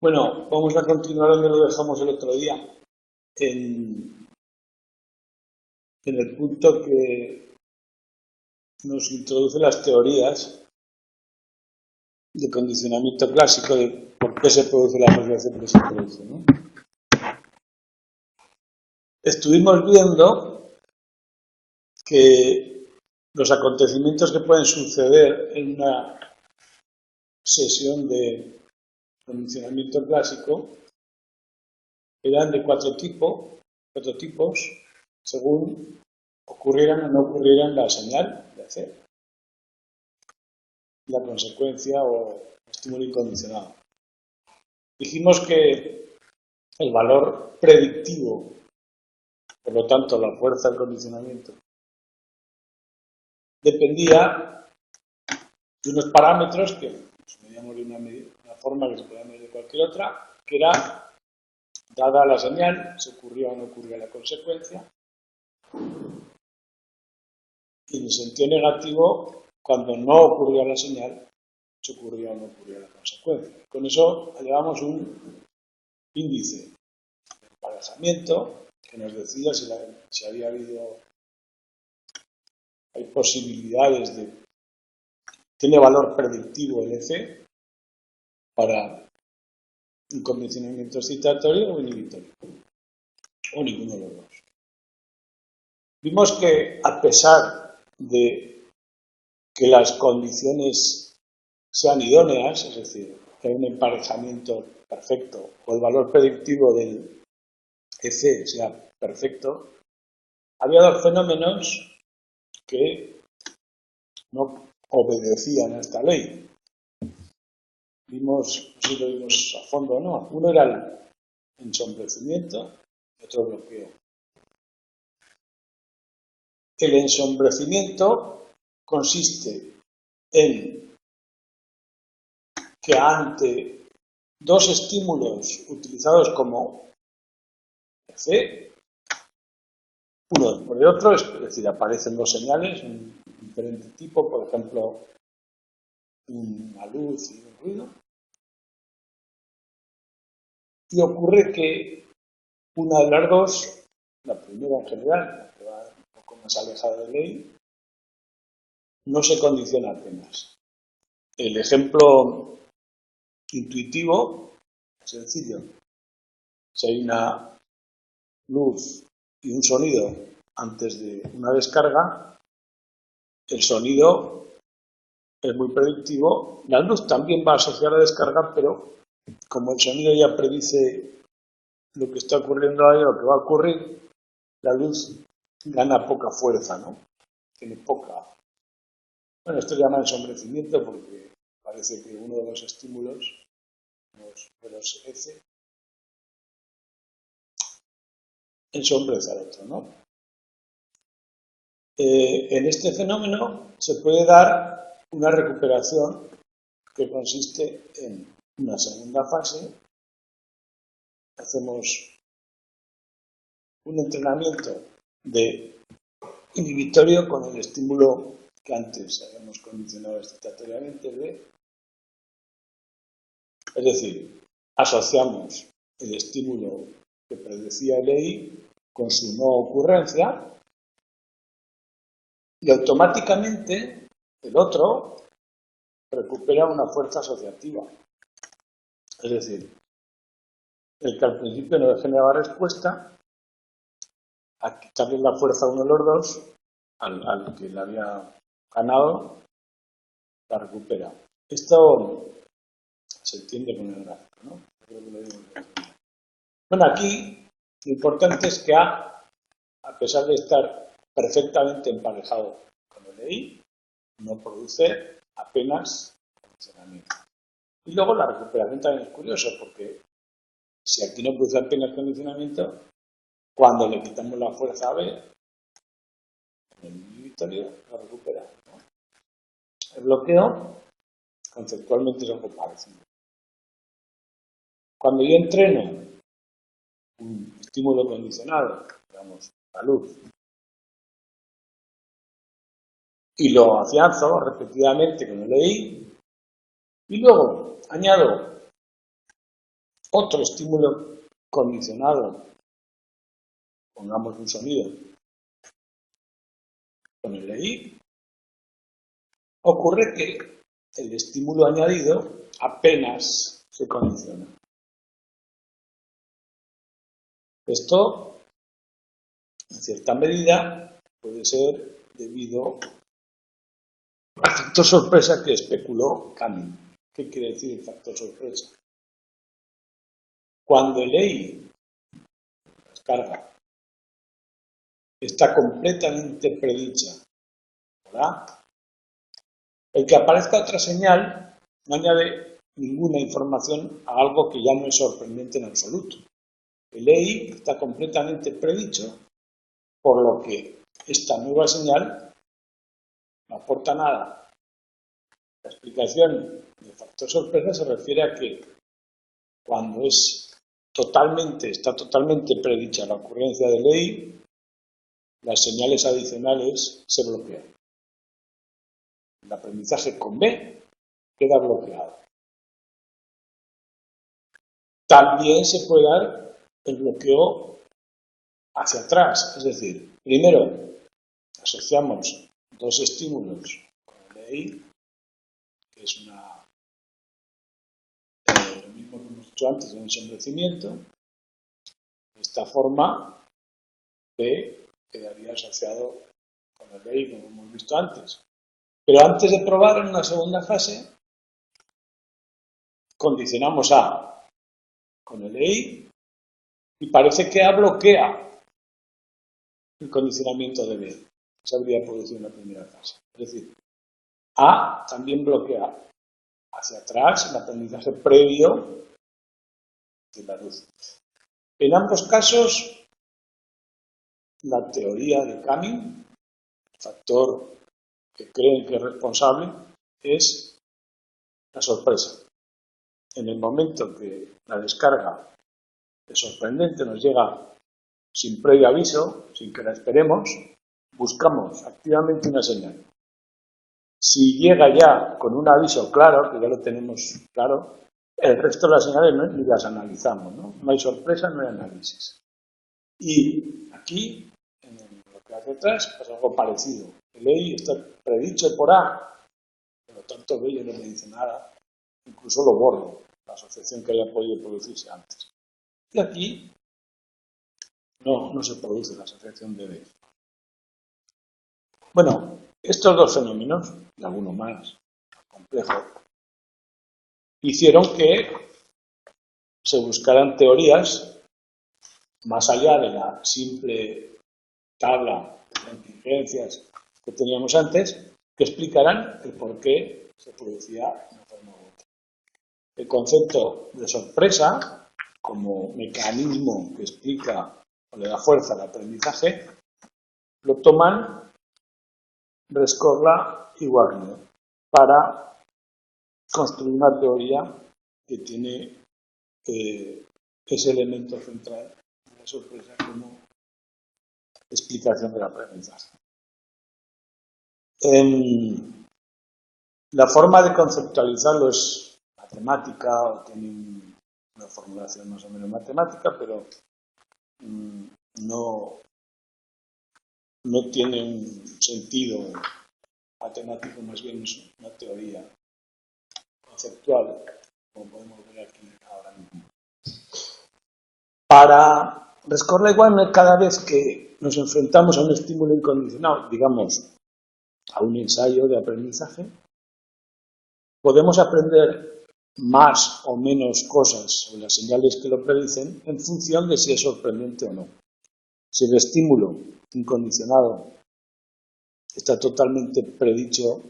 Bueno, vamos a continuar donde lo dejamos el otro día, en, en el punto que nos introduce las teorías de condicionamiento clásico de por qué se produce la asociación que se produce, ¿no? Estuvimos viendo que los acontecimientos que pueden suceder en una sesión de condicionamiento clásico eran de cuatro tipos, según ocurrieran o no ocurrieran la señal de hacer, la consecuencia o estímulo incondicionado. Dijimos que el valor predictivo, por lo tanto la fuerza del condicionamiento, dependía de unos parámetros que nos medíamos de una forma que se podía medir de cualquier otra, que era, dada la señal, se ocurría o no ocurría la consecuencia, y en el sentido negativo, cuando no ocurría la señal, se ocurría o no ocurría la consecuencia. Con eso llevamos un índice de emparejamiento que nos decía si había habido, hay posibilidades de, tiene valor predictivo el EC para un condicionamiento excitatorio o inhibitorio, o ninguno de los dos. Vimos que a pesar de que las condiciones sean idóneas, es decir, que hay un emparejamiento perfecto o el valor predictivo del EC sea perfecto, había dos fenómenos que no obedecían a esta ley. Vimos, no sé si lo vimos a fondo o no, uno era el ensombrecimiento y otro bloqueo. El ensombrecimiento consiste en que ante dos estímulos utilizados como EC, uno por el otro, es decir, aparecen dos señales en diferente tipo, por ejemplo, una luz y un ruido, y ocurre que una de las dos, la primera en general, la que va un poco más alejada de ley, no se condiciona apenas. El ejemplo intuitivo es sencillo. Si hay una luz y un sonido antes de una descarga, el sonido es muy predictivo. La luz también va a asociar a descarga, pero como el sonido ya predice lo que está ocurriendo ahí, lo que va a ocurrir, la luz gana poca fuerza, ¿no? Tiene poca. Bueno, esto se llama ensombrecimiento porque parece que uno de los estímulos, de los EC, ensombrece al otro, ¿no? En este fenómeno se puede dar una recuperación que consiste en una segunda fase. Hacemos un entrenamiento de inhibitorio con el estímulo que antes habíamos condicionado excitatoriamente de. Es decir, asociamos el estímulo que predecía el EI con su no ocurrencia y automáticamente el otro recupera una fuerza asociativa. Es decir, el que al principio no le generaba respuesta, al quitarle la fuerza a uno de los dos, al que le había ganado, la recupera. Esto se entiende con el gráfico, ¿no? Creo que lo digo bien. Bueno, aquí lo importante es que A pesar de estar perfectamente emparejado con el EI, no produce apenas condicionamiento. Y luego la recuperación también es curioso, porque Si aquí no produce apenas condicionamiento, cuando le quitamos la fuerza a B, en el inhibitorio lo recupera, ¿no? El bloqueo, conceptualmente, es algo parecido. Cuando yo entreno un estímulo condicionado, digamos, la luz, y lo afianzo repetidamente con el EI, y luego añado otro estímulo condicionado, pongamos un sonido, con el EI, ocurre que el estímulo añadido apenas se condiciona. Esto, en cierta medida, puede ser debido al factor sorpresa que especuló Canning. ¿Qué quiere decir el factor sorpresa? Cuando el EI, la descarga, está completamente predicha por A, el que aparezca otra señal no añade ninguna información a algo que ya no es sorprendente en absoluto. El EI está completamente predicho, por lo que esta nueva señal no aporta nada. La explicación del factor sorpresa se refiere a que cuando está totalmente predicha la ocurrencia de EI, las señales adicionales se bloquean. El aprendizaje con B queda bloqueado. También se puede dar el bloqueo hacia atrás, es decir, primero asociamos dos estímulos con el EI, que es lo mismo que hemos hecho antes en el ensombrecimiento. De esta forma, B quedaría asociado con el EI, como hemos visto antes. Pero antes de probar en una segunda fase, condicionamos A con el EI y parece que A bloquea el condicionamiento de B. Se habría producido en la primera fase. Es decir, A también bloquea hacia atrás el aprendizaje previo de la luz. En ambos casos, la teoría de Canning, el factor que creen que es responsable, es la sorpresa. En el momento que la descarga es sorprendente, nos llega sin previo aviso, sin que la esperemos, buscamos activamente una señal. Si llega ya con un aviso claro, que ya lo tenemos claro, el resto de las señales ni las analizamos, ¿no? No hay sorpresa, no hay análisis. Y aquí, en lo que hace atrás, pasa algo parecido. El EI está predicho por A, por lo tanto B ya no me dice nada, incluso lo borro, la asociación que haya podido producirse antes. Y aquí no se produce la asociación de B. Bueno, estos dos fenómenos, y alguno más complejo, hicieron que se buscaran teorías más allá de la simple tabla de contingencias que teníamos antes, que explicaran el por qué se producía de una forma u otra. El concepto de sorpresa, como mecanismo que explica o le da fuerza al aprendizaje, lo toman Rescorla y Wagner para construir una teoría que tiene ese elemento central de la sorpresa como explicación del aprendizaje. La forma de conceptualizarlo es matemática, o tiene una formulación más o menos matemática, pero no tiene un sentido matemático, más bien es una teoría conceptual, como podemos ver aquí ahora mismo. Para Rescorla y Wagner, cada vez que nos enfrentamos a un estímulo incondicionado, digamos, a un ensayo de aprendizaje, podemos aprender más o menos cosas sobre las señales que lo predicen en función de si es sorprendente o no. Si el estímulo incondicionado está totalmente predicho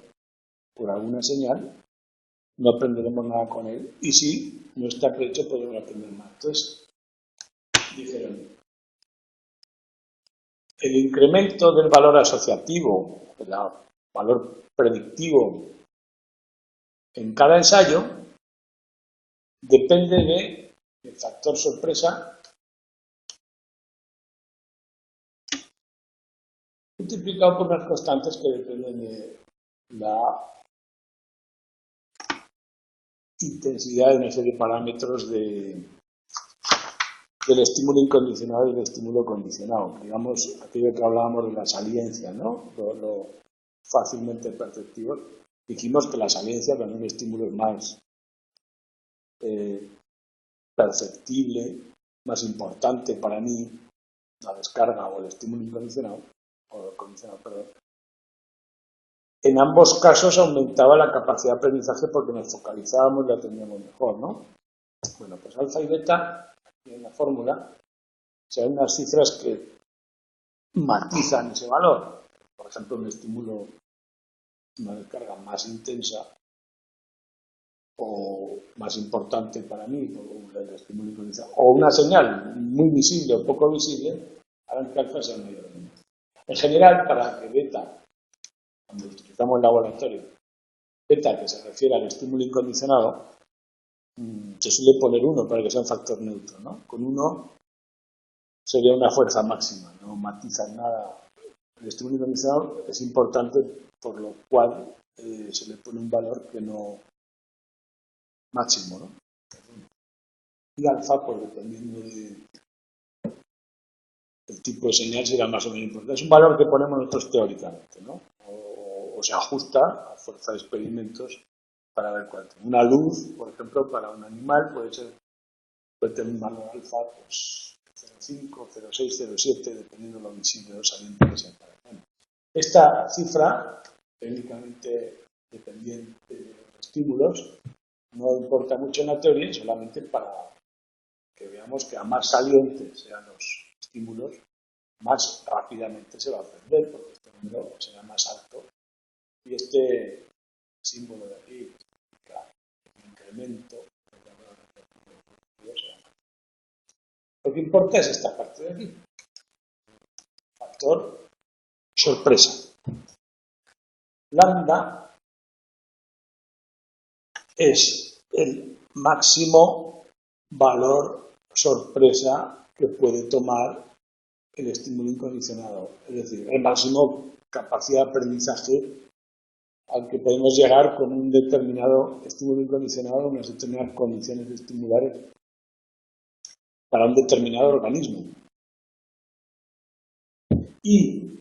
por alguna señal, no aprenderemos nada con él. Y si no está predicho, podemos aprender más. Entonces, dijeron, el incremento del valor asociativo, del valor predictivo en cada ensayo, depende del factor sorpresa multiplicado por unas constantes que dependen de la intensidad de una serie de parámetros del estímulo incondicionado y del estímulo condicionado. Digamos, aquello que hablábamos de la saliencia, ¿no? Lo fácilmente perceptible. Dijimos que la saliencia, cuando un estímulo es más perceptible, más importante para mí, la descarga o el estímulo incondicionado, perdón. En ambos casos aumentaba la capacidad de aprendizaje porque nos focalizábamos y la teníamos mejor, ¿no? Bueno, pues alfa y beta, aquí en la fórmula, son unas cifras que matizan ese valor. Por ejemplo, un estímulo, una descarga más intensa o más importante para mí, el estímulo incondicionado, o una señal muy visible o poco visible, harán que alfa sea mayor o menor. En general, para que beta, cuando utilizamos el laboratorio, beta, que se refiere al estímulo incondicionado, se suele poner 1 para que sea un factor neutro, ¿no? Con 1 sería una fuerza máxima, no matiza nada. El estímulo incondicionado es importante, por lo cual se le pone un valor que no máximo, ¿no? Y alfa, pues dependiendo del tipo de señal, será más o menos importante. Es un valor que ponemos nosotros teóricamente, ¿no? O se ajusta a fuerza de experimentos para ver cuánto. Una luz, por ejemplo, para un animal puede tener un valor alfa, pues 0,5, 0,6, 0,7, dependiendo de lo visible o saliente que sea para el animal. Esta cifra, técnicamente dependiente de los estímulos, no importa mucho en la teoría, solamente para que veamos que a más salientes sean los estímulos, más rápidamente se va a aprender, porque este número será más alto. Y este símbolo de aquí, el incremento del valor repetitivo, será más. Lo que importa es esta parte de aquí. Factor sorpresa. Lambda es el máximo valor sorpresa que puede tomar el estímulo incondicionado, es decir, el máximo capacidad de aprendizaje al que podemos llegar con un determinado estímulo incondicionado, unas determinadas condiciones estimulares para un determinado organismo. Y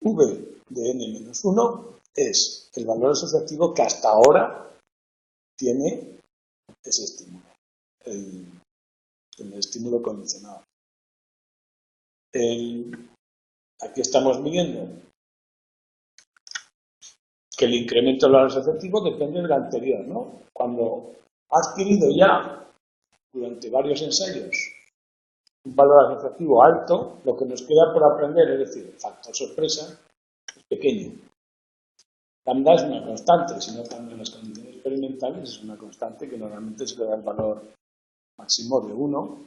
V de n-1 es el valor asociativo que hasta ahora tiene ese estímulo, el estímulo condicionado. Aquí estamos midiendo que el incremento del valor asociativo depende del anterior, ¿no? Cuando ha adquirido ya durante varios ensayos un valor asociativo alto, lo que nos queda por aprender, es decir, el factor sorpresa, es pequeño. Lambda es una constante, si no cambian las condiciones experimentales, es una constante que normalmente se le da el valor máximo de 1,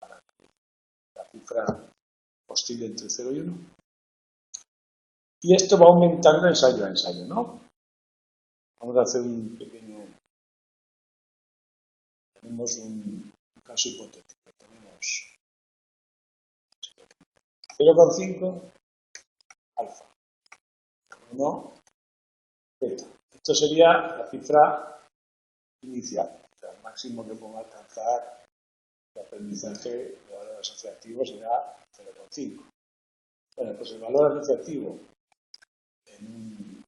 para que la cifra oscile entre 0 y 1. Y esto va aumentando ensayo a ensayo, ¿no? Vamos a hacer un pequeño... Tenemos un caso hipotético. Tenemos 0,5 alfa, 1 beta. Esto sería la cifra inicial, o sea, el máximo que podemos alcanzar de aprendizaje de valor asociativo será 0,5. Bueno, pues el valor asociativo en un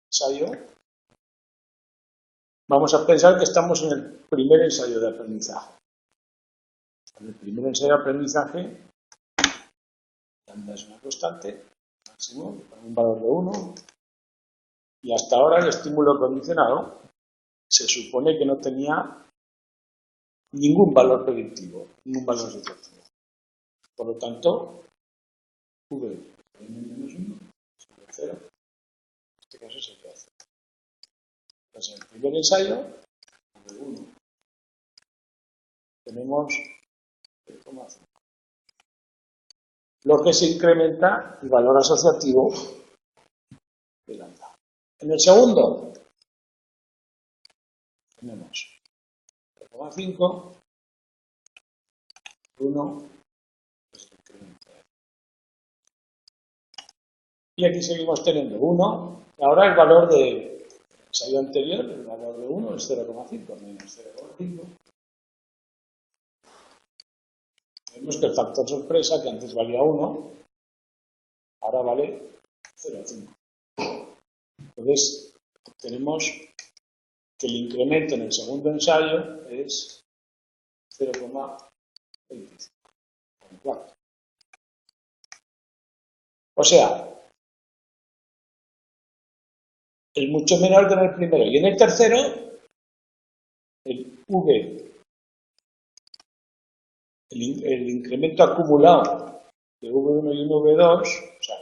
ensayo, vamos a pensar que estamos en el primer ensayo de aprendizaje. En el primer ensayo de aprendizaje, lambda es una constante, máximo, con un valor de 1, y hasta ahora el estímulo condicionado se supone que no tenía ningún valor predictivo, ningún valor asociativo. Por lo tanto, V de n-1 sobre 0, en este caso sería 0. Entonces, en el primer ensayo, V1, tenemos 0,5. Lo que se incrementa el valor asociativo de lambda. En el segundo tenemos 0,5, 1, pues incrementa. Y aquí seguimos teniendo 1. Ahora el valor del ensayo anterior, el valor de 1 es 0,5 menos 0,5. Vemos que el factor sorpresa, que antes valía 1, ahora vale 0,5. Entonces, tenemos que el incremento en el segundo ensayo es 0,25. O sea, es mucho menor que en el primero. Y en el tercero, el V, el incremento acumulado de V1 y V2, o sea,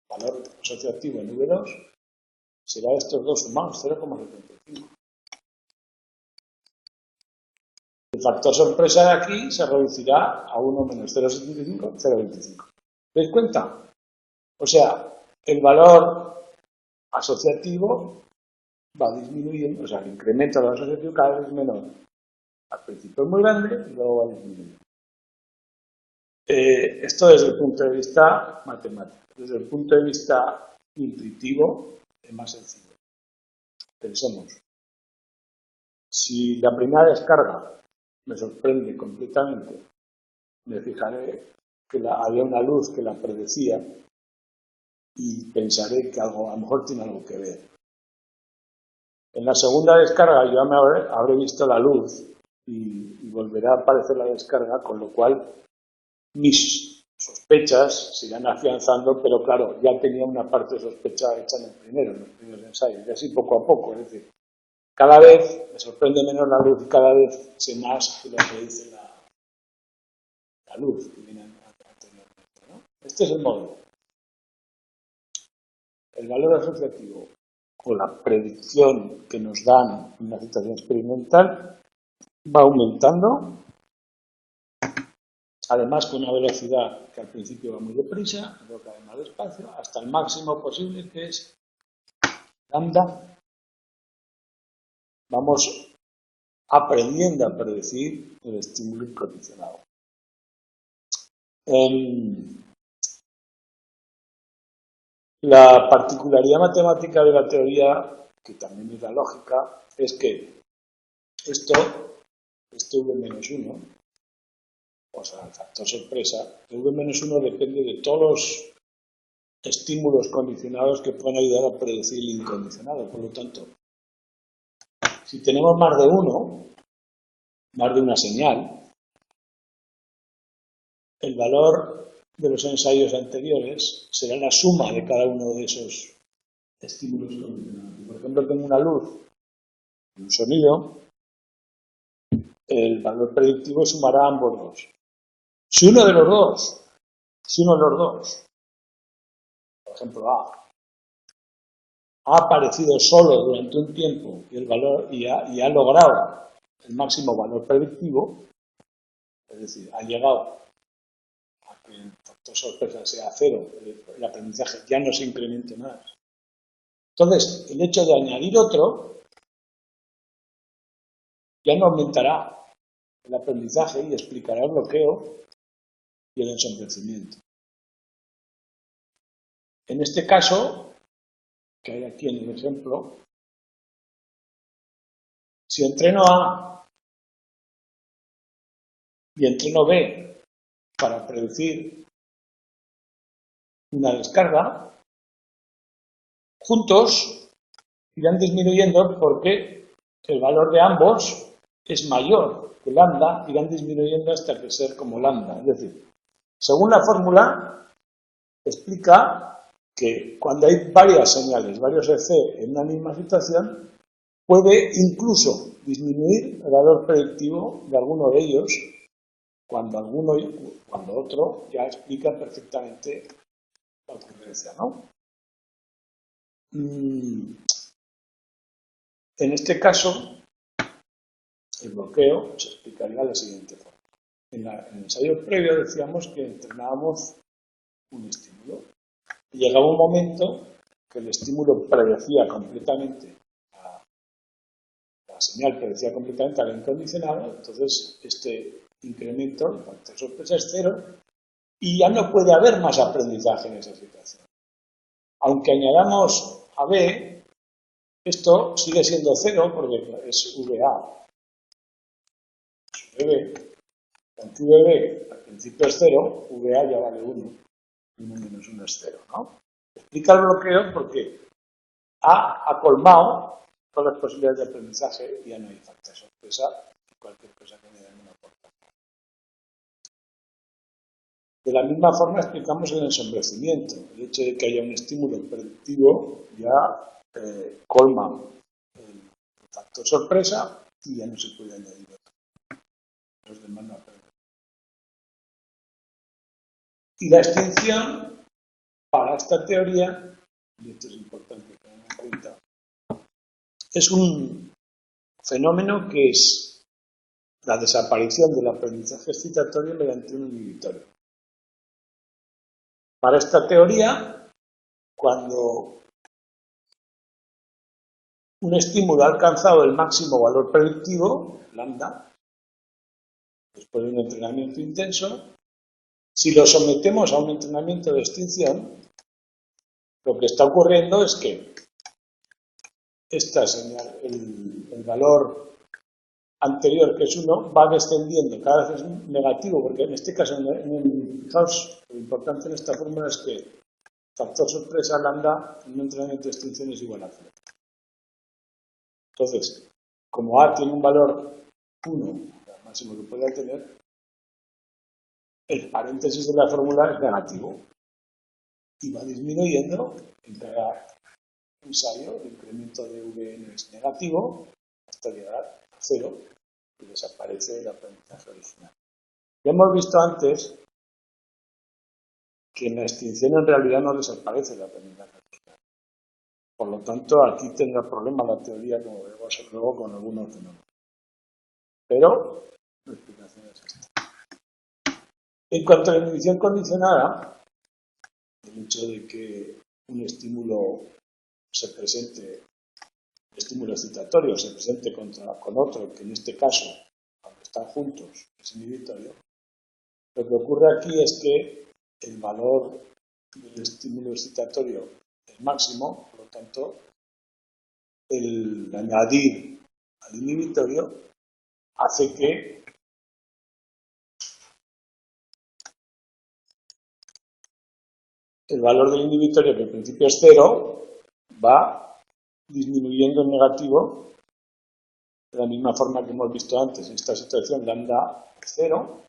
valor asociativo en V2, será estos dos sumados, 0,75. El factor sorpresa de aquí se reducirá a 1 menos 0,75, 0,25. ¿Veis cuenta? O sea, el valor asociativo va disminuyendo, o sea, el incremento del valor asociativo cada vez es menor. Al principio es muy grande y luego va disminuyendo. Esto desde el punto de vista matemático. Desde el punto de vista intuitivo es más sencillo. Pensemos. Si la primera descarga me sorprende completamente, me fijaré que había una luz que la predecía y pensaré que algo, a lo mejor tiene algo que ver. En la segunda descarga yo me habré visto la luz y volverá a aparecer la descarga, con lo cual mis sospechas se irán afianzando, pero claro, ya tenía una parte de sospecha hecha en los primeros ensayos, y así poco a poco, es decir, cada vez me sorprende menos la luz y cada vez sé más de lo que dice la luz que viene anteriormente, ¿no? Este es el modelo. El valor asociativo o la predicción que nos dan en una situación experimental va aumentando, además con una velocidad que al principio va muy deprisa, luego cada vez más despacio, hasta el máximo posible, que es lambda. Vamos aprendiendo a predecir el estímulo incondicionado. La particularidad matemática de la teoría, que también es la lógica, es que este V-1, o sea, el factor sorpresa, el V-1 depende de todos los estímulos condicionados que pueden ayudar a predecir el incondicionado. Por lo tanto, si tenemos más de uno, más de una señal, el valor de los ensayos anteriores será la suma de cada uno de esos estímulos condicionados. Por ejemplo, tengo una luz y un sonido, el valor predictivo sumará ambos dos. Si uno de los dos, por ejemplo A, ha aparecido solo durante un tiempo y el valor y ha logrado el máximo valor predictivo, es decir, ha llegado a que el factor sorpresa sea 0, el aprendizaje ya no se incremente más. Entonces, el hecho de añadir otro ya no aumentará el aprendizaje y explicará el bloqueo y el ensombrecimiento. En este caso, que hay aquí en el ejemplo, si entreno A y entreno B para predecir una descarga, juntos irán disminuyendo porque el valor de ambos es mayor que lambda, irán disminuyendo hasta que ser como lambda. Es decir, según la fórmula, explica que cuando hay varias señales, varios EC en una misma situación, puede incluso disminuir el valor predictivo de alguno de ellos cuando otro ya explica perfectamente la ocurrencia, ¿no? En este caso, el bloqueo se explicaría de la siguiente forma. en el ensayo previo decíamos que entrenábamos un estímulo. Y llegaba un momento que el estímulo predecía completamente, la señal predecía completamente al incondicionado, entonces este incremento, el factor sorpresa es 0, y ya no puede haber más aprendizaje en esa situación. Aunque añadamos a B, esto sigue siendo 0 porque es VA. VB, aunque VB al principio es 0, VA ya vale 1. 1 menos 1 es 0, ¿no? Explica el bloqueo porque A ha colmado todas las posibilidades de aprendizaje y ya no hay factor sorpresa y cualquier cosa que me den una puerta. De la misma forma explicamos el ensombrecimiento. El hecho de que haya un estímulo predictivo ya colma el factor sorpresa y ya no se puede añadir otro. Los demás no aprenden. Y la extinción, para esta teoría, y esto es importante tener en cuenta, es un fenómeno que es la desaparición del aprendizaje excitatorio mediante un inhibitorio. Para esta teoría, cuando un estímulo ha alcanzado el máximo valor predictivo, lambda, después de un entrenamiento intenso, si lo sometemos a un entrenamiento de extinción, lo que está ocurriendo es que esta señal, el valor anterior, que es 1, va descendiendo, cada vez es negativo, porque en este caso, fijaos, lo importante en esta fórmula es que el factor sorpresa lambda en un entrenamiento de extinción es igual a 0. Entonces, como A tiene un valor 1, el máximo que pueda tener, el paréntesis de la fórmula es negativo y va disminuyendo en cada ensayo, el incremento de Vn es negativo hasta llegar a 0 y desaparece el aprendizaje original. Ya hemos visto antes que en la extinción en realidad no desaparece el aprendizaje original. Por lo tanto, aquí tendrá problemas la teoría, como veremos luego, con algunos fenómenos. Pero la explicación es esta. En cuanto a la inhibición condicionada, el hecho de que un estímulo se presente, el estímulo excitatorio se presente con otro, que en este caso, cuando están juntos, es inhibitorio, lo que ocurre aquí es que el valor del estímulo excitatorio es máximo, por lo tanto, el añadir al inhibitorio hace que el valor del inhibitorio, que en principio es 0, va disminuyendo en negativo de la misma forma que hemos visto antes. En esta situación lambda es 0,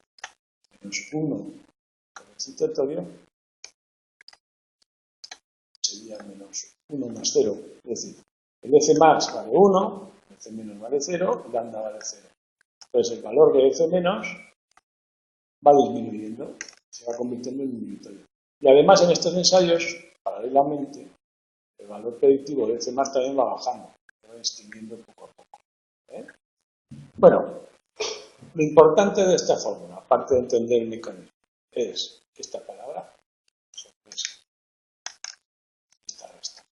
menos 1 con el excitatorio, sería menos 1 más 0. Es decir, el F max vale 1, el F menos vale 0, lambda vale 0. Entonces el valor de F menos va disminuyendo, se va convirtiendo en inhibitorio. Y además en estos ensayos, paralelamente, el valor predictivo de F más también va bajando, se va extinguiendo poco a poco. Bueno, lo importante de esta fórmula, aparte de entender el mecanismo, es esta palabra, sorpresa, esta resta.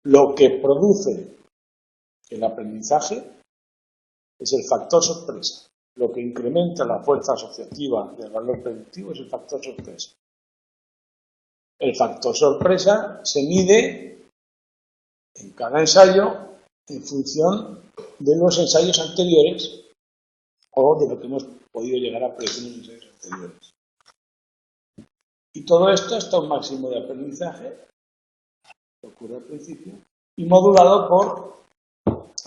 Lo que produce el aprendizaje es el factor sorpresa. Lo que incrementa la fuerza asociativa del valor predictivo es el factor sorpresa. El factor sorpresa se mide en cada ensayo en función de los ensayos anteriores o de lo que hemos podido llegar a predecir en los ensayos anteriores. Y todo esto hasta un máximo de aprendizaje, que ocurre al principio, y modulado por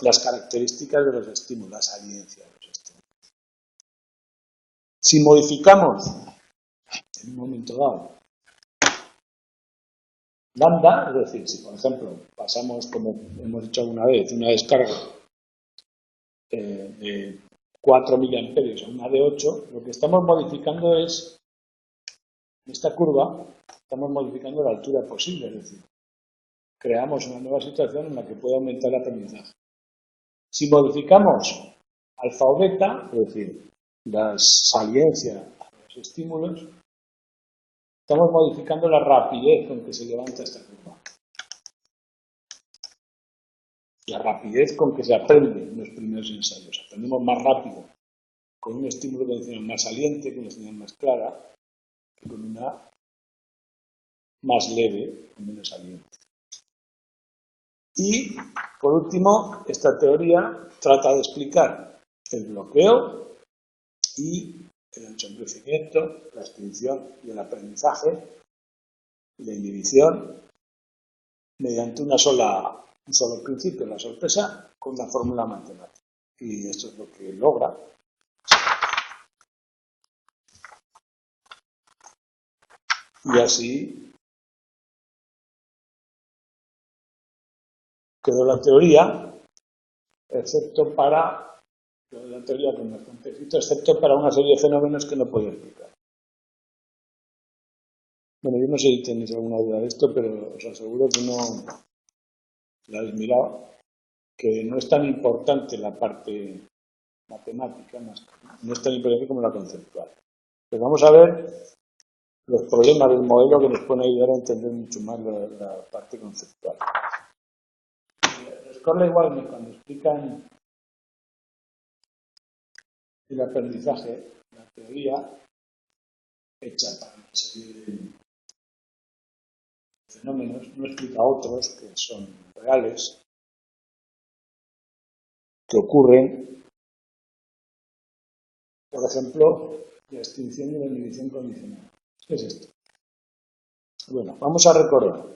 las características de los estímulos, la saliencia de los estímulos. Si modificamos en un momento dado lambda, es decir, si por ejemplo pasamos, como hemos hecho alguna vez, una descarga de 4 miliamperios a una de 8, lo que estamos modificando es, en esta curva, estamos modificando la altura posible, es decir, creamos una nueva situación en la que puede aumentar el aprendizaje. Si modificamos alfa o beta, es decir, la saliencia a los estímulos, estamos modificando la rapidez con que se levanta esta curva. La rapidez con que se aprende en los primeros ensayos. Aprendemos más rápido con un estímulo condicional más saliente, con una señal más clara, que con una más leve, con menos saliente. Y, por último, esta teoría trata de explicar el bloqueo y el ensombrecimiento, la extinción y el aprendizaje, la inhibición, mediante un solo principio, la sorpresa, con una fórmula matemática. Y esto es lo que logra. Y así quedó la teoría, excepto para la teoría con bastante éxito, excepto para una serie de fenómenos que no podía explicar. Bueno, yo no sé si tenéis alguna duda de esto, pero os aseguro que no la habéis mirado, que no es tan importante la parte matemática, no es tan importante como la conceptual. Pero vamos a ver los problemas del modelo que nos pueden ayudar a entender mucho más la parte conceptual. Los Corley Walmer, cuando explican el aprendizaje, la teoría hecha para una serie de fenómenos, no explica otros que son reales, que ocurren, por ejemplo, la extinción y la inhibición condicional. ¿Qué es esto? Bueno, vamos a recordar.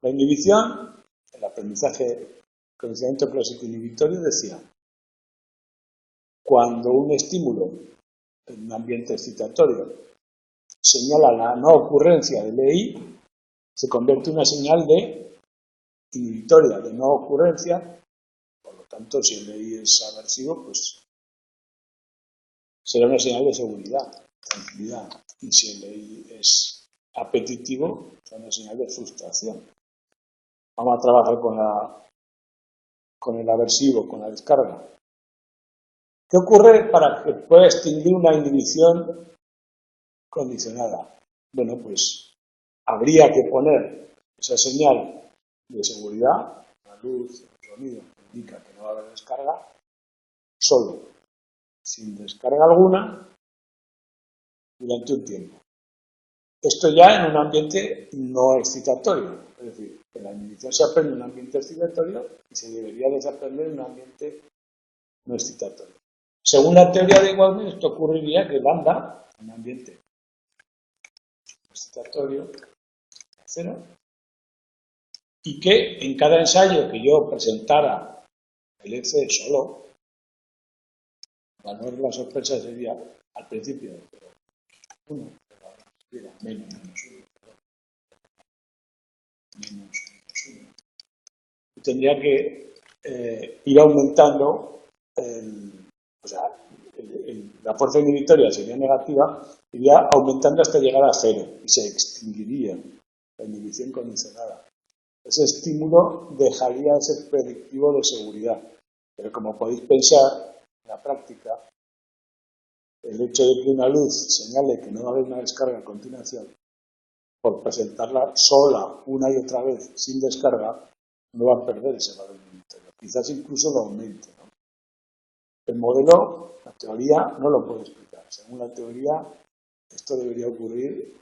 La inhibición, el aprendizaje, condicionamiento clásico inhibitorio, decía, cuando un estímulo en un ambiente excitatorio señala la no ocurrencia del EI, se convierte en una señal de inhibitoria, de no ocurrencia. Por lo tanto, si el EI es aversivo, pues será una señal de seguridad, tranquilidad. Y si el EI es apetitivo, será una señal de frustración. Vamos a trabajar con el aversivo, con la descarga. ¿Qué ocurre para que pueda extinguir una inhibición condicionada? Bueno, pues habría que poner esa señal de seguridad, la luz, el sonido, que indica que no va a haber descarga, solo, sin descarga alguna, durante un tiempo. Esto ya en un ambiente no excitatorio, es decir, que la inhibición se aprende en un ambiente excitatorio y se debería desaprender en un ambiente no excitatorio. Según la teoría de Wagner, esto ocurriría que lambda, en un ambiente excitatorio, cero, y que en cada ensayo que yo presentara el EC solo, el valor de la sorpresa sería al principio 1, pero ahora sería menos 1. Y tendría que ir aumentando, la fuerza inhibitoria sería negativa, iría aumentando hasta llegar a 0 y se extinguiría la inhibición condicionada. Ese estímulo dejaría de ser predictivo de seguridad. Pero como podéis pensar, en la práctica, el hecho de que una luz señale que no va a haber una descarga a continuación, por presentarla sola una y otra vez sin descarga, no va a perder ese valor inhibitorio. Quizás incluso lo aumente, ¿no? El modelo, la teoría, no lo puede explicar. Según la teoría, esto debería ocurrir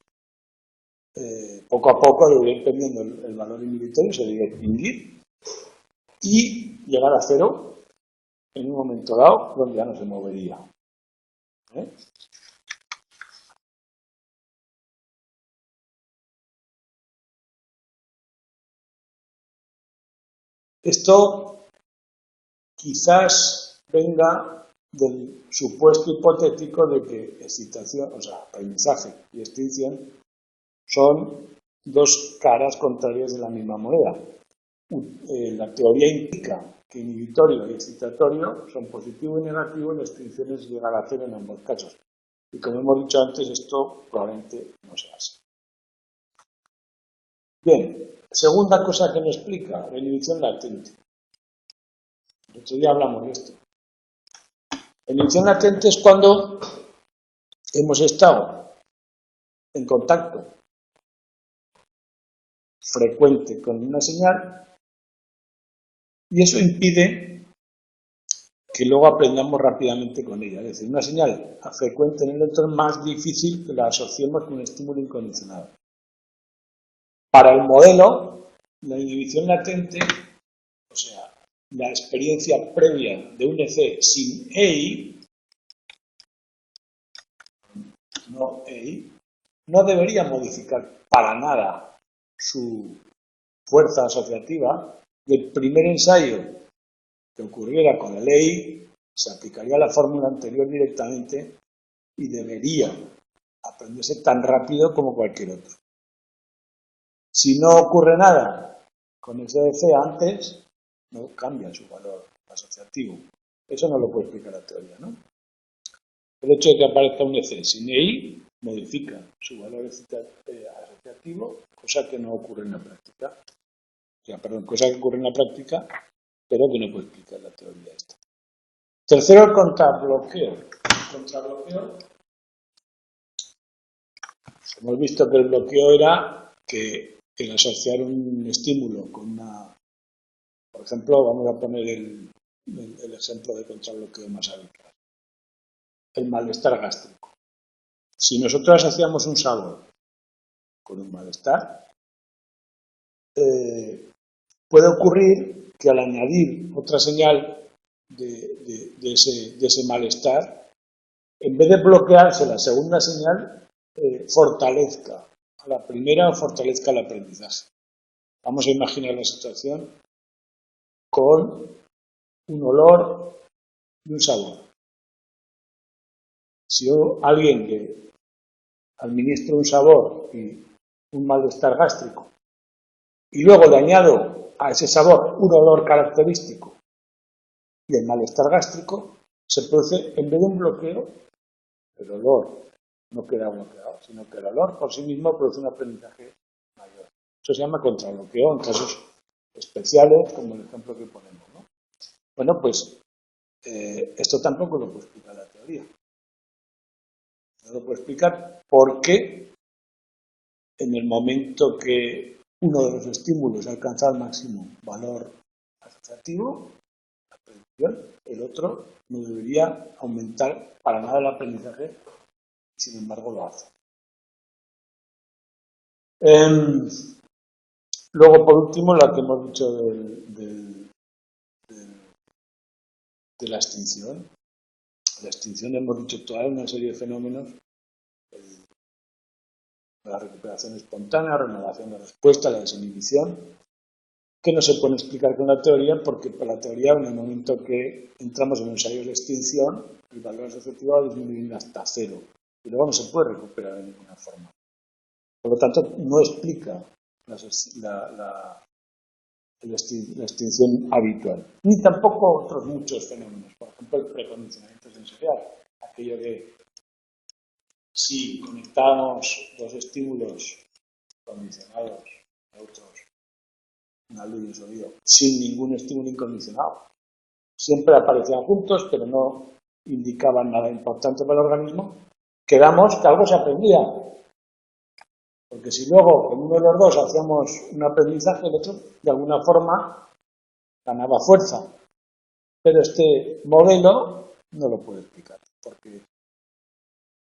poco a poco, debería ir perdiendo el valor inhibitorio, se debería extinguir y llegar a 0 en un momento dado donde ya no se movería. Esto quizás venga del supuesto hipotético de que excitación, o sea, aprendizaje y extinción son dos caras contrarias de la misma moneda. La teoría indica que inhibitorio y excitatorio son positivo y negativo y la extinción es llegar a 0 en ambos casos. Y como hemos dicho antes, esto probablemente no sea así. Bien, segunda cosa que nos explica, la inhibición latente. El otro día hablamos de esto. La inhibición latente es cuando hemos estado en contacto frecuente con una señal y eso impide que luego aprendamos rápidamente con ella. Es decir, una señal frecuente en el electrón es más difícil que la asociemos con un estímulo incondicionado. Para el modelo, la inhibición latente, o sea, la experiencia previa de un EC sin EI, no debería modificar para nada su fuerza asociativa. El primer ensayo que ocurriera con la ley se aplicaría la fórmula anterior directamente y debería aprenderse tan rápido como cualquier otro. Si no ocurre nada con ese EC antes, no cambia su valor asociativo. Eso no lo puede explicar la teoría, ¿no? El hecho de que aparezca un EC sin EI modifica su valor asociativo, cosa que no ocurre en la práctica. O sea, perdón, cosa que ocurre en la práctica, pero que no puede explicar la teoría esta. Tercero, el contrabloqueo. El contrabloqueo, hemos visto que el bloqueo era que el asociar un estímulo con una... Por ejemplo, vamos a poner el ejemplo de contrabloqueo más habitual. El malestar gástrico. Si nosotros asociamos un sabor con un malestar, puede ocurrir que al añadir otra señal de ese malestar, en vez de bloquearse la segunda señal, fortalezca a la primera o fortalezca el aprendizaje. Vamos a imaginar la situación con un olor y un sabor. Si alguien le administra un sabor y un malestar gástrico y luego le añado a ese sabor un olor característico y el malestar gástrico, se produce, en vez de un bloqueo, el olor no queda bloqueado, sino que el olor por sí mismo produce un aprendizaje mayor. Eso se llama contrabloqueo en casos especiales, como el ejemplo que ponemos, ¿no? Bueno, pues esto tampoco lo puede explicar la teoría. No lo puede explicar porque en el momento que uno de los estímulos alcanza el máximo valor asociativo, el otro no debería aumentar para nada el aprendizaje, sin embargo lo hace. Luego, por último, la que hemos dicho de la extinción. La extinción hemos dicho toda una serie de fenómenos, la recuperación espontánea, renovación de respuesta, la desinhibición, que no se pueden explicar con la teoría, porque por la teoría, en el momento que entramos en ensayos de extinción, el valor asociativo va a disminuir hasta cero, y luego no se puede recuperar de ninguna forma. Por lo tanto, no explica la extinción habitual, ni tampoco otros muchos fenómenos, por ejemplo, el precondicionamiento sensorial, aquello de si conectamos dos estímulos condicionados, neutros, una luz y un sonido, sin ningún estímulo incondicionado. Siempre aparecían juntos, pero no indicaban nada importante para el organismo. Quedamos que algo se aprendía. Porque si luego con uno de los dos hacíamos un aprendizaje, el otro de alguna forma ganaba fuerza. Pero este modelo no lo puede explicar, porque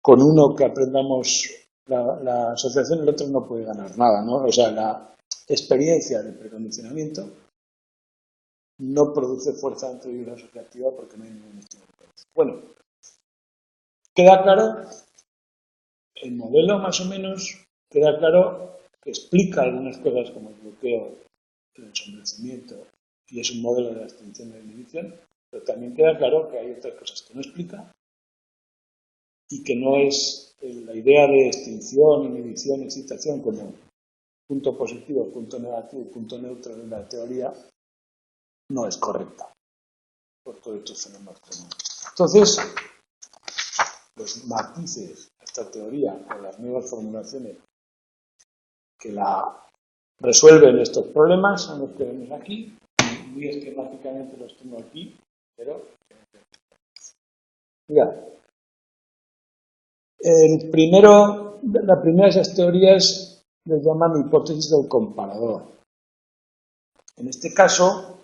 con uno que aprendamos la asociación, el otro no puede ganar nada, ¿no? O sea, la experiencia de precondicionamiento no produce fuerza dentro de una asociativa porque no hay ningún estímulo. Bueno, queda claro, el modelo más o menos queda claro que explica algunas cosas como el bloqueo, el ensombrecimiento, y es un modelo de la extinción de la inhibición, pero también queda claro que hay otras cosas que no explica y que no es la idea de extinción, inhibición, excitación como punto positivo, punto negativo, punto neutro de la teoría, no es correcta por todos estos fenómenos. Entonces, los matices de esta teoría o las nuevas formulaciones que la resuelven estos problemas son los que vemos aquí, muy esquemáticamente los tengo aquí, pero Mira, la primera de esas teorías les llaman hipótesis del comparador. En este caso,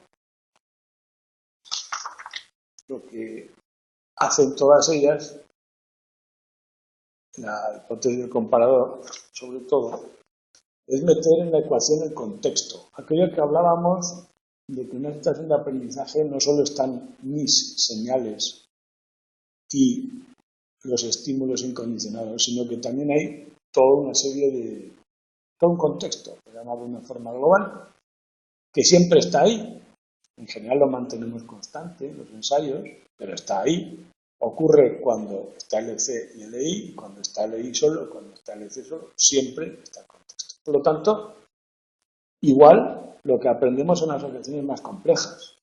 lo que hacen todas ellas, la hipótesis del comparador, sobre todo, es meter en la ecuación el contexto. Aquello que hablábamos de que en una situación de aprendizaje no solo están mis señales y los estímulos incondicionados, sino que también hay toda una serie de... todo un contexto, llamado de una forma global, que siempre está ahí. En general lo mantenemos constante en los ensayos, pero está ahí. Ocurre cuando está el EC y el EI, cuando está el EI solo, cuando está el EC solo, siempre está el contexto. Por lo tanto, igual lo que aprendemos son asociaciones más complejas.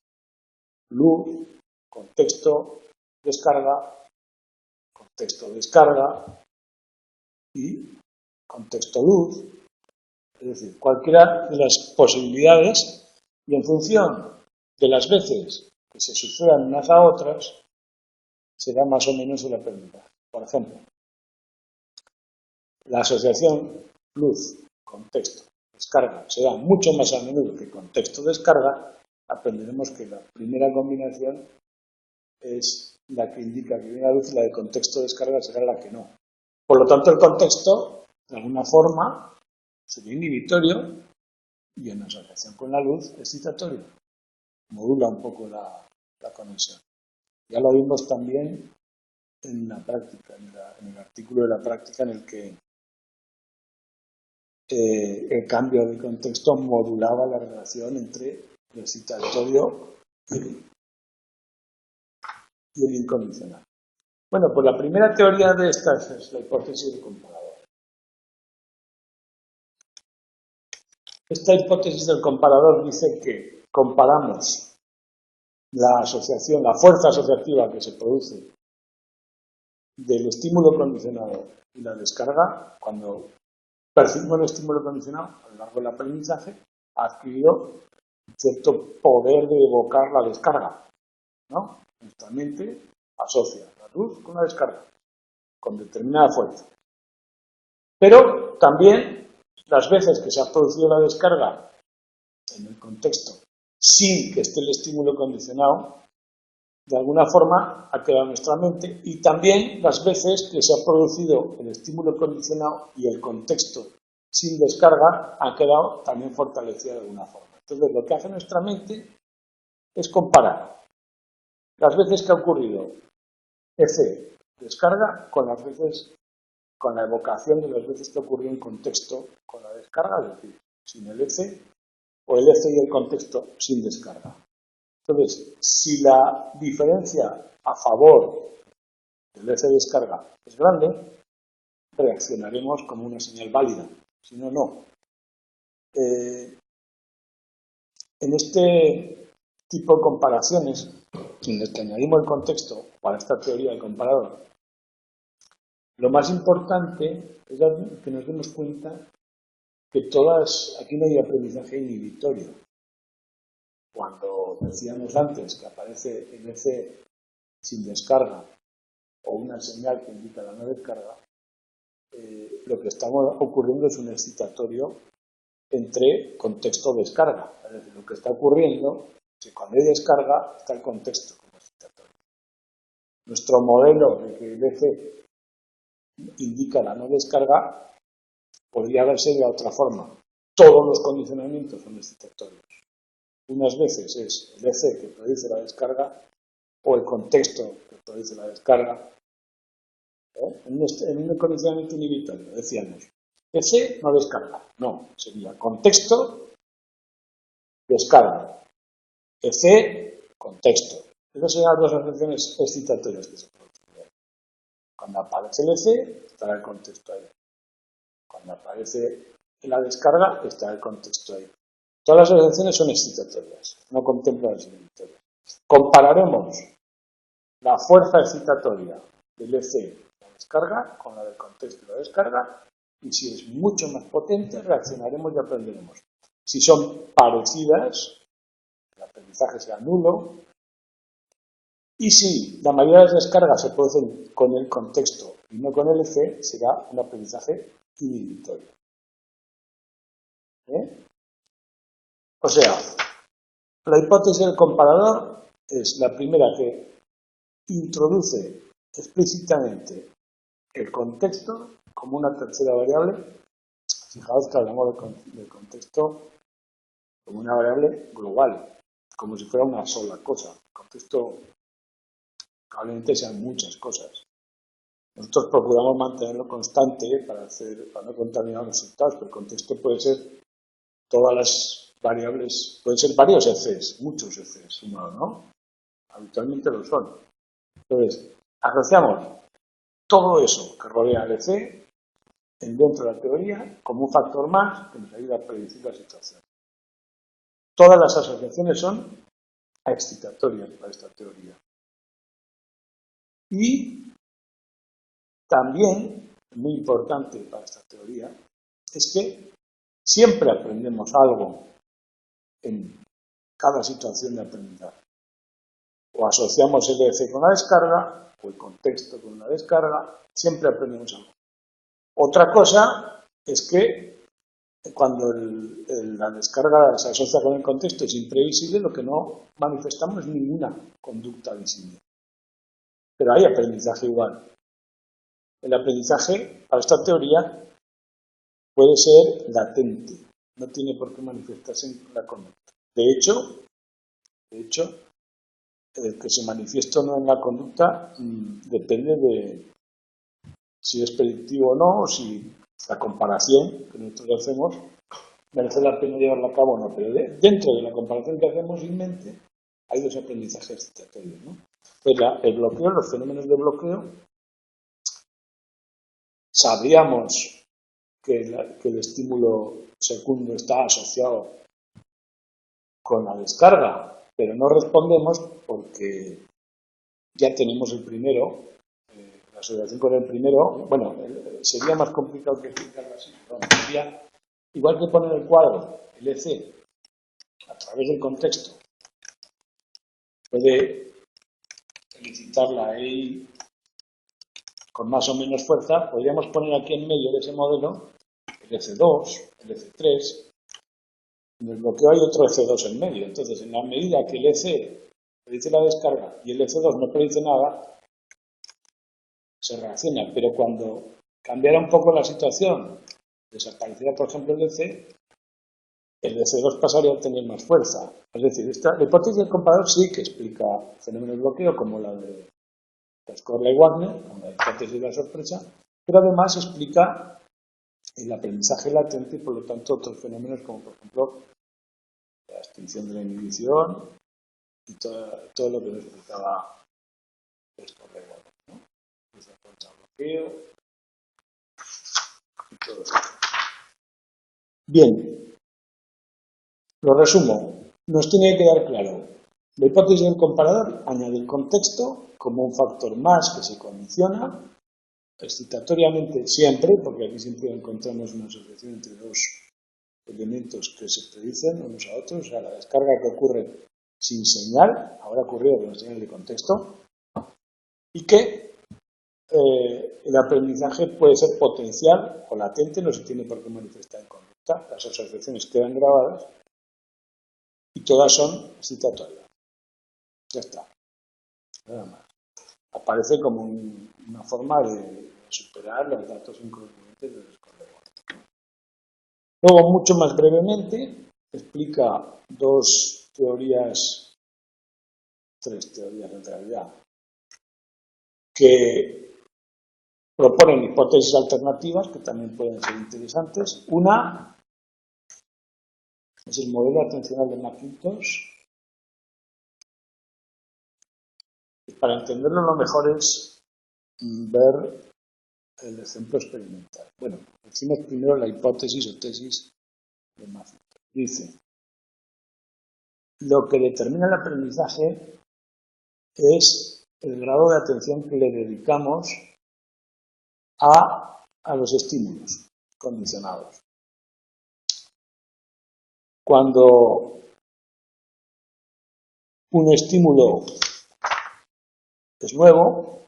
Luz, contexto, descarga, contexto, descarga y contexto luz. Es decir, cualquiera de las posibilidades y en función de las veces que se sucedan unas a otras, será más o menos el aprendizaje. Por ejemplo, la asociación luz, contexto, descarga será mucho más a menudo que contexto, descarga. Aprenderemos que la primera combinación es la que indica que viene la luz y la de contexto, descarga será la que no. Por lo tanto, el contexto, de alguna forma, sería inhibitorio y en asociación con la luz, excitatorio. Modula un poco la conexión. Ya lo vimos también en la práctica, en el artículo de la práctica en el que el cambio de contexto modulaba la relación entre el excitatorio y el incondicional. Bueno, pues la primera teoría de estas es la hipótesis del comparador. Esta hipótesis del comparador dice que comparamos la asociación, la fuerza asociativa que se produce del estímulo condicionado y la descarga, cuando percibimos el estímulo condicionado a lo largo del aprendizaje, ha adquirido cierto poder de evocar la descarga, ¿no? Nuestra mente asocia la luz con la descarga, con determinada fuerza. Pero también las veces que se ha producido la descarga en el contexto sin que esté el estímulo condicionado, de alguna forma ha quedado en nuestra mente, y también las veces que se ha producido el estímulo condicionado y el contexto sin descarga ha quedado también fortalecida de alguna forma. Entonces, lo que hace nuestra mente es comparar las veces que ha ocurrido EC descarga con las veces, con la evocación de las veces que ocurrió en contexto con la descarga, es decir, sin el EC o el EC y el contexto sin descarga. Entonces, si la diferencia a favor del EC descarga es grande, reaccionaremos como una señal válida, si no, no. En este tipo de comparaciones, en el que añadimos el contexto para esta teoría del comparador, lo más importante es que nos demos cuenta que aquí no hay aprendizaje inhibitorio. Cuando decíamos antes que aparece el EC sin descarga o una señal que indica la no descarga, lo que está ocurriendo es un excitatorio entre contexto-descarga. Es decir, lo que está ocurriendo es que cuando hay descarga está el contexto como excitatorio. Nuestro modelo de que el EC indica la no descarga podría verse de otra forma. Todos los condicionamientos son excitatorios. Unas veces es el EC que produce la descarga o el contexto que produce la descarga. En un condicionamiento inhibitorio decíamos EC no descarga. No, sería contexto, descarga. EC, contexto. Esas serían las dos asociaciones excitatorias que se producen. Cuando aparece el EC, estará el contexto ahí. Cuando aparece la descarga, está el contexto ahí. Todas las asociaciones son excitatorias, no contemplan las inhibitorias. Compararemos la fuerza excitatoria del EC, la descarga, con la del contexto y la descarga, y si es mucho más potente, reaccionaremos y aprenderemos. Si son parecidas, el aprendizaje será nulo, Y si la mayoría de las descargas se producen con el contexto y no con el LC, será un aprendizaje inhibitorio. O sea, la hipótesis del comparador es la primera que introduce explícitamente el contexto como una tercera variable. Fijaos que hablamos del contexto como una variable global, como si fuera una sola cosa. El contexto probablemente sean muchas cosas. Nosotros procuramos mantenerlo constante para no contaminar los resultados, pero el contexto puede ser todas las variables, pueden ser varios ECs, muchos ECs sumados, ¿no? Habitualmente lo son. Entonces, asociamos todo eso que rodea al EC dentro de la teoría como un factor más que nos ayuda a predecir la situación. Todas las asociaciones son excitatorias para esta teoría. Y también, muy importante para esta teoría, es que siempre aprendemos algo en cada situación de aprendizaje. O asociamos el EC con la descarga, o el contexto con la descarga, siempre aprendemos algo. Otra cosa es que cuando la descarga se asocia con el contexto es imprevisible, lo que no manifestamos es ninguna conducta visible. Pero hay aprendizaje igual. El aprendizaje, para esta teoría, puede ser latente, no tiene por qué manifestarse en la conducta. De hecho, el que se manifieste o no en la conducta depende de si es predictivo o no, o si la comparación que nosotros hacemos merece la pena llevarla a cabo o no. Pero dentro de la comparación que hacemos en mente hay dos aprendizajes excitatorios, ¿no? Pues el bloqueo, los fenómenos de bloqueo, sabríamos que el estímulo segundo está asociado con la descarga, pero no respondemos porque ya tenemos el primero, la asociación con el primero, bueno, sería más complicado que explicarlo así, sería igual que poner el cuadro, el EC, a través del contexto, puede elicitar la EI con más o menos fuerza, podríamos poner aquí en medio de ese modelo el EC2, el EC3. En el bloqueo hay otro EC2 en medio. Entonces, en la medida que el EC predice la descarga y el EC2 no predice nada, se reacciona. Pero cuando cambiara un poco la situación, desapareciera, por ejemplo, el EC, el EC2 pasaría a tener más fuerza. Es decir, la hipótesis del comparador sí que explica fenómenos de bloqueo, como la de Scorla y Wagner, como la hipótesis de la sorpresa, pero además explica el aprendizaje latente y, por lo tanto, otros fenómenos como, por ejemplo, la extinción de la inhibición y todo lo que nos explicaba Scorla y Wagner, ¿no? Bloqueo y todo eso. Bien, lo resumo. Nos tiene que quedar claro. La hipótesis del comparador añade el contexto como un factor más que se condiciona excitatoriamente siempre, porque aquí siempre encontramos una asociación entre dos elementos que se predicen unos a otros, o sea, la descarga que ocurre sin señal, ahora ocurrió con la señal de contexto, y que el aprendizaje puede ser potencial o latente, no se tiene por qué manifestar en conducta, las asociaciones quedan grabadas y todas son excitatorias. Ya está, nada más. Aparece como una forma de superar los datos incongruentes de los correos. Luego, mucho más brevemente, explica tres teorías en realidad, que proponen hipótesis alternativas que también pueden ser interesantes. Una es el modelo atencional de McIntosh. Para entenderlo, lo mejor es ver el ejemplo experimental. Bueno, decimos primero la hipótesis o tesis de McIntosh. Dice: lo que determina el aprendizaje es el grado de atención que le dedicamos a los estímulos condicionados. Cuando un estímulo es nuevo,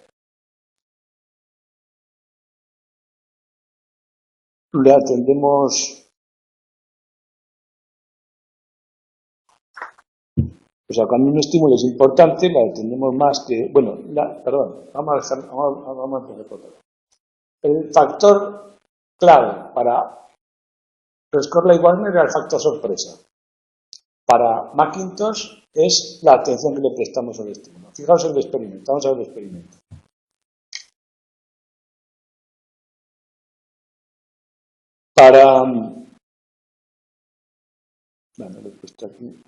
le atendemos, o sea, cuando un estímulo es importante, le atendemos más que, bueno, perdón, vamos a empezar por otro. El factor clave para Rescorla-Wagner era el factor sorpresa. Para Macintosh es la atención que le prestamos al estímulo. Fijaos el experimento, vamos a ver el experimento. Bueno, lo he puesto aquí.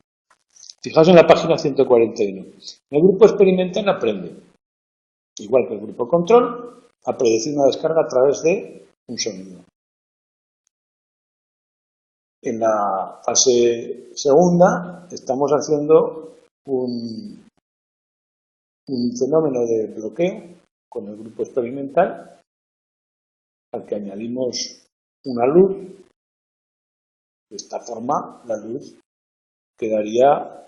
Fijaos en la página 141. El grupo experimental aprende, igual que el grupo control, a predecir una descarga a través de un sonido. En la fase segunda estamos haciendo un fenómeno de bloqueo con el grupo experimental al que añadimos una luz. De esta forma, la luz quedaría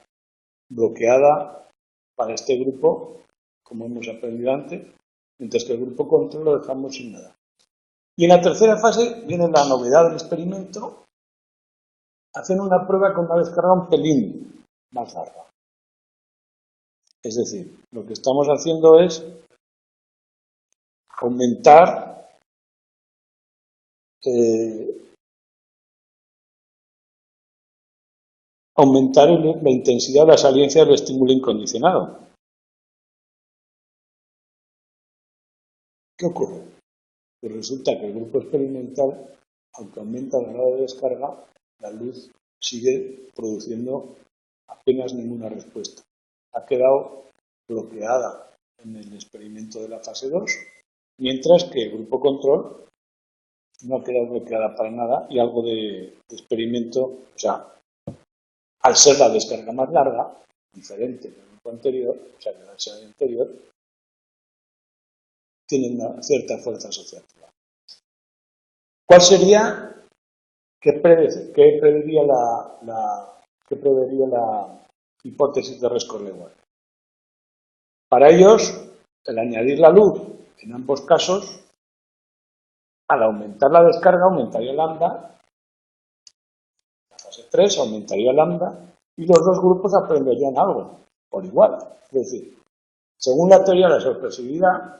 bloqueada para este grupo, como hemos aprendido antes, mientras que el grupo control lo dejamos sin nada. Y en la tercera fase viene la novedad del experimento. Hacen una prueba con una descarga un pelín más larga. Es decir, lo que estamos haciendo es aumentar la intensidad de la saliencia del estímulo incondicionado. ¿Qué ocurre? Pues resulta que el grupo experimental, aunque aumenta el grado de descarga, la luz sigue produciendo apenas ninguna respuesta. Ha quedado bloqueada en el experimento de la fase 2, mientras que el grupo control no ha quedado bloqueada para nada y algo de experimento, o sea, al ser la descarga más larga, diferente del grupo anterior, o sea, que la serie anterior, tiene una cierta fuerza asociativa. ¿Cuál sería, qué prevería la hipótesis de Rescorla-Wagner? Para ellos, el añadir la luz en ambos casos, al aumentar la descarga, aumentaría lambda, la fase 3 aumentaría lambda, y los dos grupos aprenderían algo, por igual. Es decir, según la teoría de la sorpresividad,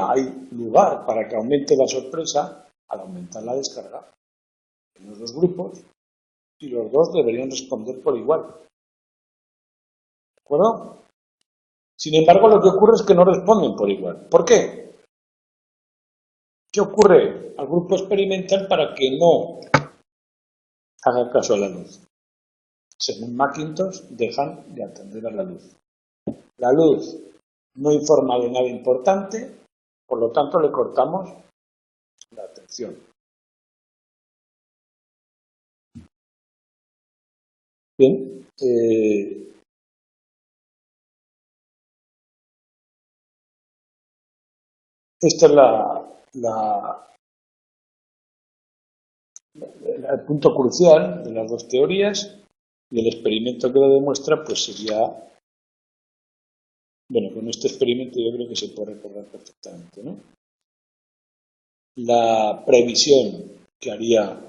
hay lugar para que aumente la sorpresa al aumentar la descarga en los dos grupos, y los dos deberían responder por igual. ¿De acuerdo? Sin embargo, lo que ocurre es que no responden por igual. ¿Por qué? ¿Qué ocurre al grupo experimental para que no haga caso a la luz? Según Macintosh, dejan de atender a la luz. La luz no informa de nada importante, por lo tanto le cortamos la atención. Bien, este es el punto crucial de las dos teorías, y el experimento que lo demuestra pues sería, bueno, con este experimento yo creo que se puede recordar perfectamente, ¿no? La previsión que haría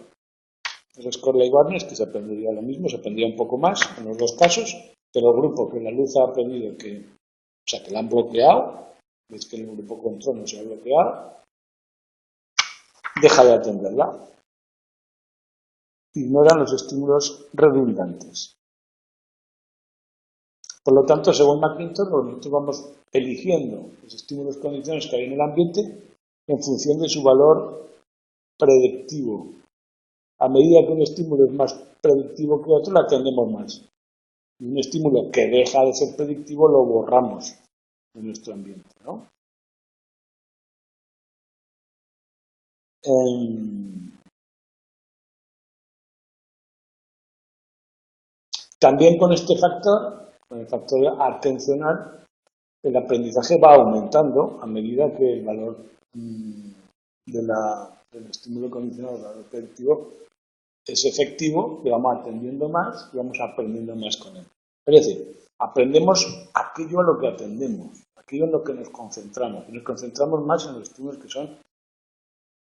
Rescorla-Wagner es que se aprendería lo mismo, se aprendería un poco más en los dos casos, pero el grupo que la luz ha aprendido que la han bloqueado, es que el grupo control no se ha bloqueado, deja de atenderla. Ignoran los estímulos redundantes. Por lo tanto, según Macintosh, nosotros vamos eligiendo los estímulos condicionales que hay en el ambiente en función de su valor predictivo. A medida que un estímulo es más predictivo que otro, lo atendemos más. Y un estímulo que deja de ser predictivo lo borramos de nuestro ambiente, ¿no? También con este factor, con el factor atencional, el aprendizaje va aumentando a medida que el valor del estímulo condicionado, el valor predictivo, es efectivo, que vamos atendiendo más y vamos aprendiendo más con él. Es decir, aprendemos aquello a lo que atendemos, aquello en lo que nos concentramos. Y nos concentramos más en los estímulos que son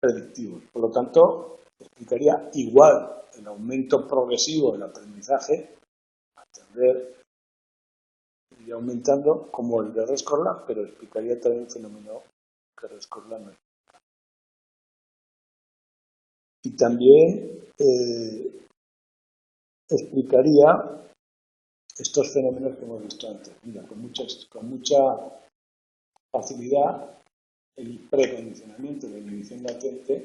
predictivos. Por lo tanto, explicaría igual el aumento progresivo del aprendizaje, atender y aumentando como el de Rescorla, pero explicaría también un fenómeno que Rescorla no explica. Y también explicaría estos fenómenos que hemos visto antes. Mira, con mucha facilidad el precondicionamiento y la inhibición latente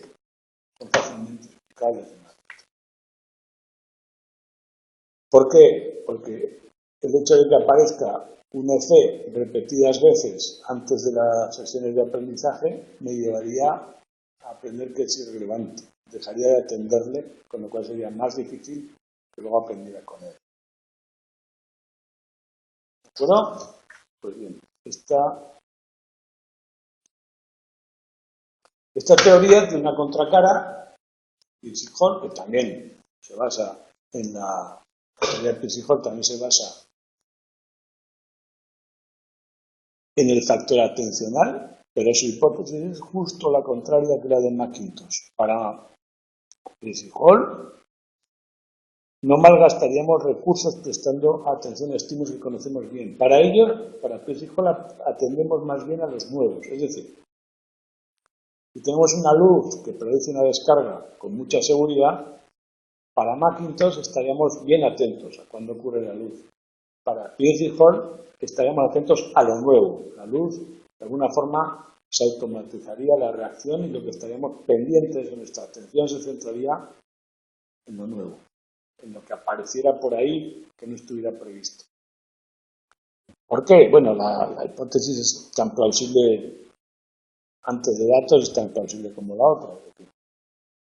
son fácilmente explicables en la. ¿Por qué? Porque el hecho de que aparezca un EC repetidas veces antes de las sesiones de aprendizaje me llevaría a aprender que es irrelevante. Dejaría de atenderle, con lo cual sería más difícil que luego aprendiera con él. ¿De acuerdo? Pues bien, esta teoría tiene una contracara, Pirsig-Hall, que también se basa en la teoría de Pirsig-Hall, también se basa en el factor atencional, pero su hipótesis es justo la contraria que la de McIntosh. Para Pirsig-Hall no malgastaríamos recursos prestando atención a estímulos que conocemos bien. Para ello, para Pirsig-Hall atendemos más bien a los nuevos. Es decir, si tenemos una luz que produce una descarga con mucha seguridad, para McIntosh estaríamos bien atentos a cuando ocurre la luz. Para Pirsig-Hall estaríamos atentos a lo nuevo. La luz, de alguna forma, se automatizaría la reacción y lo que estaríamos pendientes de nuestra atención se centraría en lo nuevo, en lo que apareciera por ahí que no estuviera previsto. ¿Por qué? Bueno, la hipótesis es tan plausible antes de datos, es tan plausible como la otra.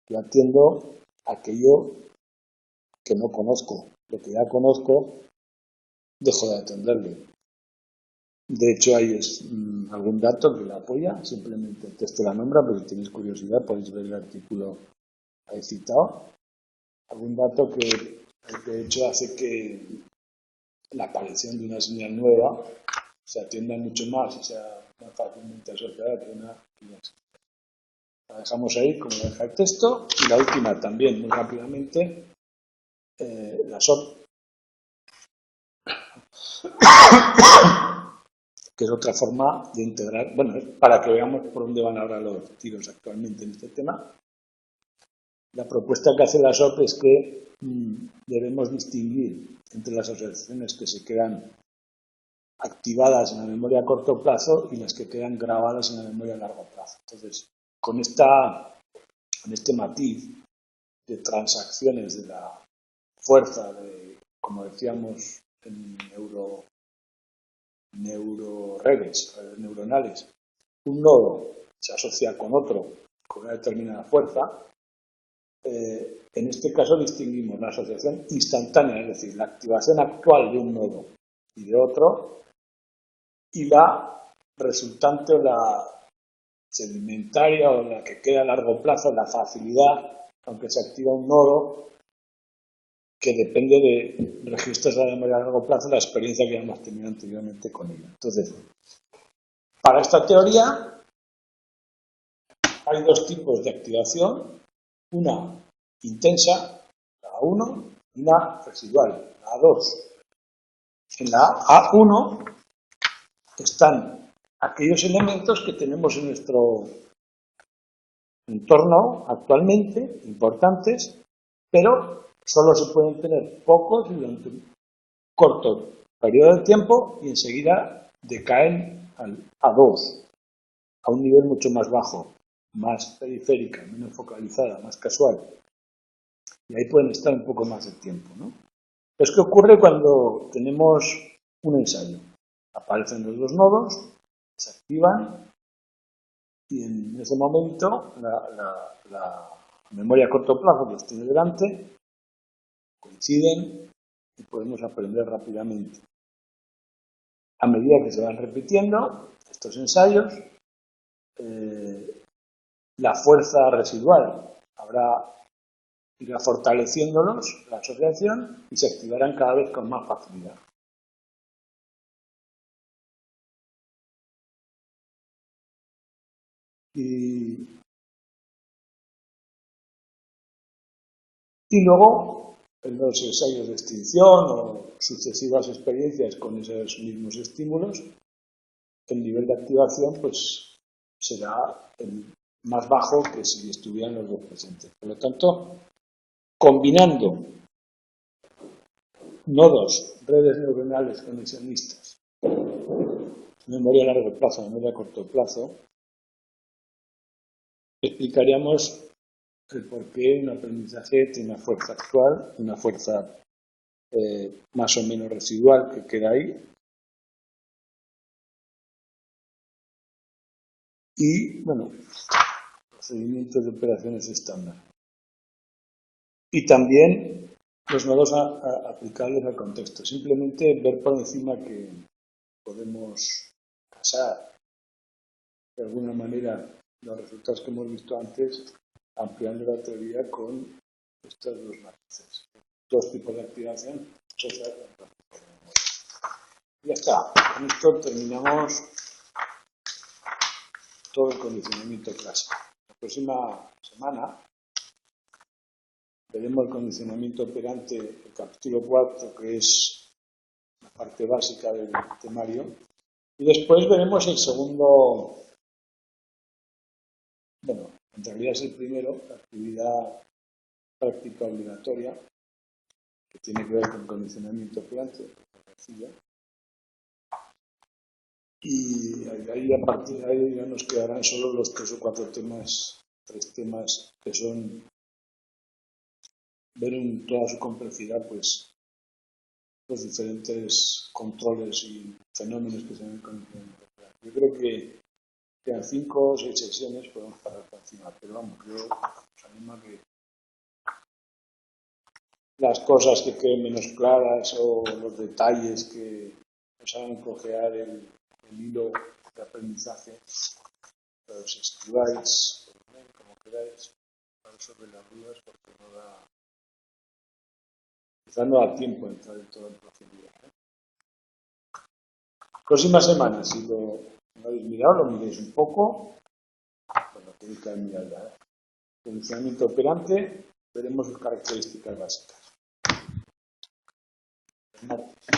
Yo atiendo aquello que no conozco. Lo que ya conozco, dejo de atenderle. De hecho, hay algún dato que la apoya, simplemente el texto la nombra, pero si tenéis curiosidad podéis ver el artículo ahí citado. Algún dato que de hecho hace que la aparición de una señal nueva se atienda mucho más y sea más fácilmente asociada que una que ya existe. La dejamos ahí como deja el texto. Y la última también, muy rápidamente, la SOP, que es otra forma de integrar, bueno, para que veamos por dónde van ahora los tiros actualmente en este tema. La propuesta que hace la SOP es que debemos distinguir entre las asociaciones que se quedan activadas en la memoria a corto plazo y las que quedan grabadas en la memoria a largo plazo. Entonces, con este matiz de transacciones de la fuerza de, como decíamos, en neuroredes neuronales, un nodo se asocia con otro con una determinada fuerza. En este caso distinguimos la asociación instantánea, es decir, la activación actual de un nodo y de otro, y la resultante o la sedimentaria o la que queda a largo plazo, la facilidad, aunque se activa un nodo, que depende de registros de la memoria a largo plazo, la experiencia que hemos tenido anteriormente con ella. Entonces, para esta teoría hay dos tipos de activación, una intensa, la A1, y una residual, la A2. En la A1 están aquellos elementos que tenemos en nuestro entorno actualmente, importantes, pero solo se pueden tener pocos durante un corto periodo de tiempo y enseguida decaen al A2, a un nivel mucho más bajo, más periférica, menos focalizada, más casual. Y ahí pueden estar un poco más de tiempo, ¿no? Pues, ¿qué ocurre cuando tenemos un ensayo? Aparecen los dos nodos, se activan y en ese momento la memoria a corto plazo que los tiene delante coinciden y podemos aprender rápidamente. A medida que se van repitiendo estos ensayos, la fuerza residual irá fortaleciéndolos, la asociación, y se activarán cada vez con más facilidad. Y luego, en los ensayos de extinción o sucesivas experiencias con esos mismos estímulos, el nivel de activación pues será más bajo que si estuvieran los dos presentes. Por lo tanto, combinando nodos, redes neuronales conexionistas, memoria a largo plazo, memoria a corto plazo, explicaríamos el por qué un aprendizaje tiene una fuerza actual, una fuerza más o menos residual que queda ahí, y, bueno, procedimientos de operaciones estándar. Y también los nodos aplicables al contexto. Simplemente ver por encima que podemos casar de alguna manera los resultados que hemos visto antes, ampliando la teoría con estos dos matices. Dos tipos de activación social. Ya está. Con esto terminamos todo el condicionamiento clásico. La próxima semana veremos el condicionamiento operante, el capítulo 4, que es la parte básica del temario, y después veremos el segundo, bueno, en realidad es el primero, la actividad práctica obligatoria, que tiene que ver con condicionamiento operante, y ahí a partir de ahí ya nos quedarán solo los 3 o 4 temas, 3 temas que son ver en toda su complejidad pues los diferentes controles y fenómenos que se ven con el condicionamiento operante. Yo creo que quedan 5 o 6 sesiones, podemos parar por encima, pero vamos, yo os animo a que las cosas que queden menos claras o los detalles que os hagan cojear el hilo de aprendizaje, los escribáis, como queráis, para resolver las dudas, porque quizás no da tiempo a entrar en todo el procedimiento. Próxima semana, si lo habéis mirado, lo miréis un poco, bueno, tenéis que mirar ya. Condicionamiento operante, veremos sus características básicas. Martes.